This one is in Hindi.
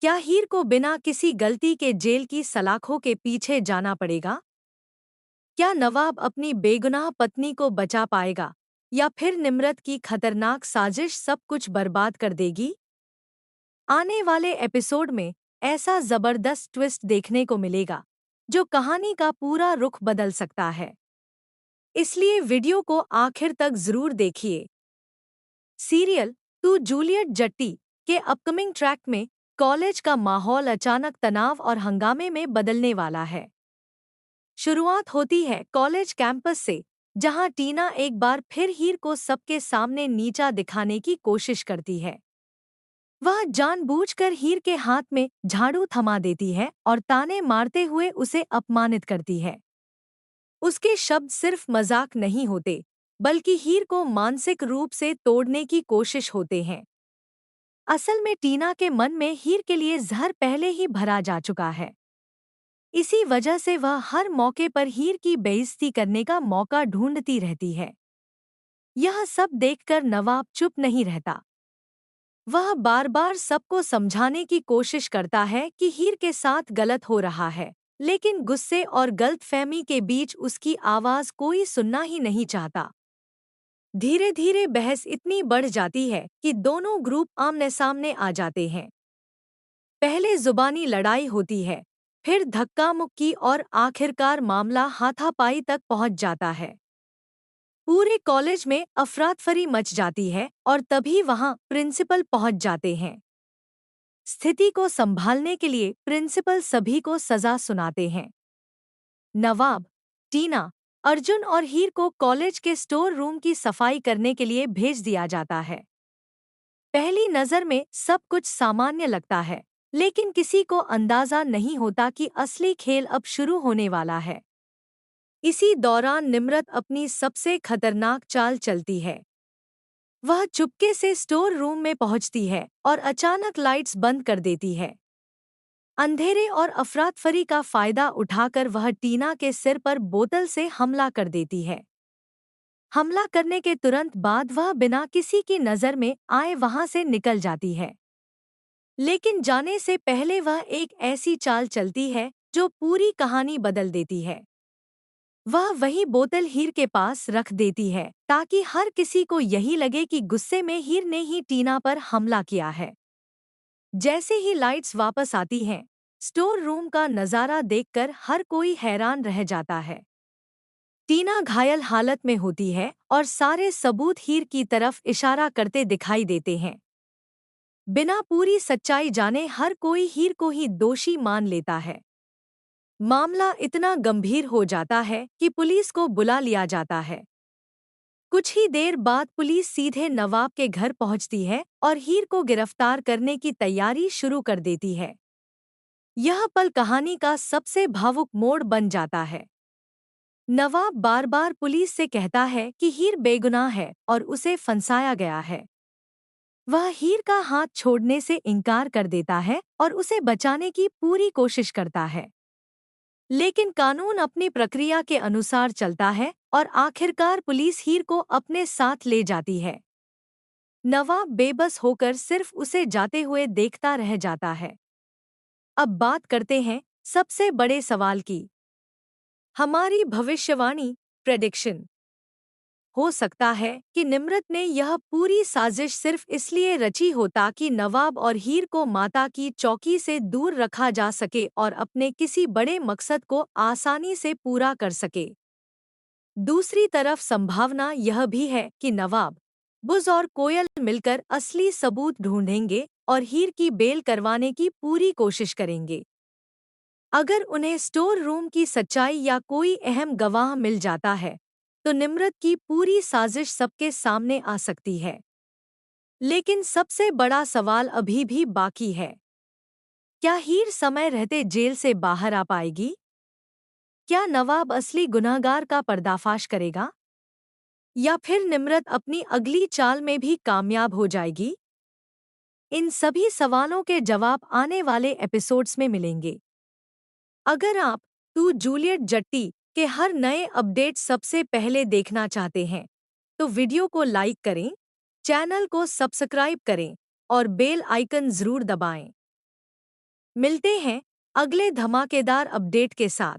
क्या हीर को बिना किसी गलती के जेल की सलाखों के पीछे जाना पड़ेगा? क्या नवाब अपनी बेगुनाह पत्नी को बचा पाएगा या फिर निम्रत की खतरनाक साजिश सब कुछ बर्बाद कर देगी? आने वाले एपिसोड में ऐसा जबरदस्त ट्विस्ट देखने को मिलेगा जो कहानी का पूरा रुख बदल सकता है। इसलिए वीडियो को आखिर तक जरूर देखिए। सीरियल टू जूलियट जट्टी के अपकमिंग ट्रैक में कॉलेज का माहौल अचानक तनाव और हंगामे में बदलने वाला है। शुरुआत होती है कॉलेज कैंपस से, जहां टीना एक बार फिर हीर को सबके सामने नीचा दिखाने की कोशिश करती है। वह जानबूझकर हीर के हाथ में झाड़ू थमा देती है और ताने मारते हुए उसे अपमानित करती है। उसके शब्द सिर्फ मजाक नहीं होते, बल्कि हीर को मानसिक रूप से तोड़ने की कोशिश होते हैं। असल में टीना के मन में हीर के लिए जहर पहले ही भरा जा चुका है। इसी वजह से वह हर मौके पर हीर की बेइज्जती करने का मौका ढूंढती रहती है। यह सब देखकर नवाब चुप नहीं रहता। वह बार बार सबको समझाने की कोशिश करता है कि हीर के साथ गलत हो रहा है, लेकिन गुस्से और गलतफहमी के बीच उसकी आवाज कोई सुनना ही नहीं चाहता। धीरे धीरे बहस इतनी बढ़ जाती है कि दोनों ग्रुप आमने सामने आ जाते हैं। पहले जुबानी लड़ाई होती है, फिर धक्का मुक्की और आखिरकार मामला हाथापाई तक पहुंच जाता है। पूरे कॉलेज में अफरातफरी मच जाती है और तभी वहां प्रिंसिपल पहुंच जाते हैं। स्थिति को संभालने के लिए प्रिंसिपल सभी को सजा सुनाते हैं। नवाब, टीना, अर्जुन और हीर को कॉलेज के स्टोर रूम की सफाई करने के लिए भेज दिया जाता है। पहली नज़र में सब कुछ सामान्य लगता है, लेकिन किसी को अंदाजा नहीं होता कि असली खेल अब शुरू होने वाला है। इसी दौरान निम्रत अपनी सबसे खतरनाक चाल चलती है। वह चुपके से स्टोर रूम में पहुंचती है और अचानक लाइट्स बंद कर देती है। अंधेरे और अफरातफरी का फायदा उठाकर वह टीना के सिर पर बोतल से हमला कर देती है। हमला करने के तुरंत बाद वह बिना किसी की नज़र में आए वहां से निकल जाती है। लेकिन जाने से पहले वह एक ऐसी चाल चलती है जो पूरी कहानी बदल देती है। वह वही बोतल हीर के पास रख देती है ताकि हर किसी को यही लगे कि गुस्से में हीर ने ही टीना पर हमला किया है। जैसे ही लाइट्स वापस आती हैं, स्टोर रूम का नज़ारा देखकर हर कोई हैरान रह जाता है। टीना घायल हालत में होती है और सारे सबूत हीर की तरफ इशारा करते दिखाई देते हैं। बिना पूरी सच्चाई जाने हर कोई हीर को ही दोषी मान लेता है। मामला इतना गंभीर हो जाता है कि पुलिस को बुला लिया जाता है। कुछ ही देर बाद पुलिस सीधे नवाब के घर पहुंचती है और हीर को गिरफ्तार करने की तैयारी शुरू कर देती है। यह पल कहानी का सबसे भावुक मोड़ बन जाता है। नवाब बार बार पुलिस से कहता है कि हीर बेगुनाह है और उसे फंसाया गया है। वह हीर का हाथ छोड़ने से इनकार कर देता है और उसे बचाने की पूरी कोशिश करता है। लेकिन कानून अपनी प्रक्रिया के अनुसार चलता है और आखिरकार पुलिस हीर को अपने साथ ले जाती है। नवाब बेबस होकर सिर्फ उसे जाते हुए देखता रह जाता है। अब बात करते हैं सबसे बड़े सवाल की। हमारी भविष्यवाणी, प्रेडिक्शन। हो सकता है कि निम्रत ने यह पूरी साजिश सिर्फ इसलिए रची हो ताकि नवाब और हीर को माता की चौकी से दूर रखा जा सके और अपने किसी बड़े मकसद को आसानी से पूरा कर सके। दूसरी तरफ संभावना यह भी है कि नवाब, बुज़ और कोयल मिलकर असली सबूत ढूंढेंगे और हीर की बेल करवाने की पूरी कोशिश करेंगे। अगर उन्हें स्टोर रूम की सच्चाई या कोई अहम गवाह मिल जाता है, तो निम्रत की पूरी साजिश सबके सामने आ सकती है। लेकिन सबसे बड़ा सवाल अभी भी बाकी है। क्या हीर समय रहते जेल से बाहर आ पाएगी? क्या नवाब असली गुनहगार का पर्दाफाश करेगा? या फिर निम्रत अपनी अगली चाल में भी कामयाब हो जाएगी? इन सभी सवालों के जवाब आने वाले एपिसोड्स में मिलेंगे। अगर आप टू जूलियट जट्टी के हर नए अपडेट सबसे पहले देखना चाहते हैं, तो वीडियो को लाइक करें, चैनल को सब्सक्राइब करें और बेल आइकन जरूर दबाएं। मिलते हैं अगले धमाकेदार अपडेट के साथ।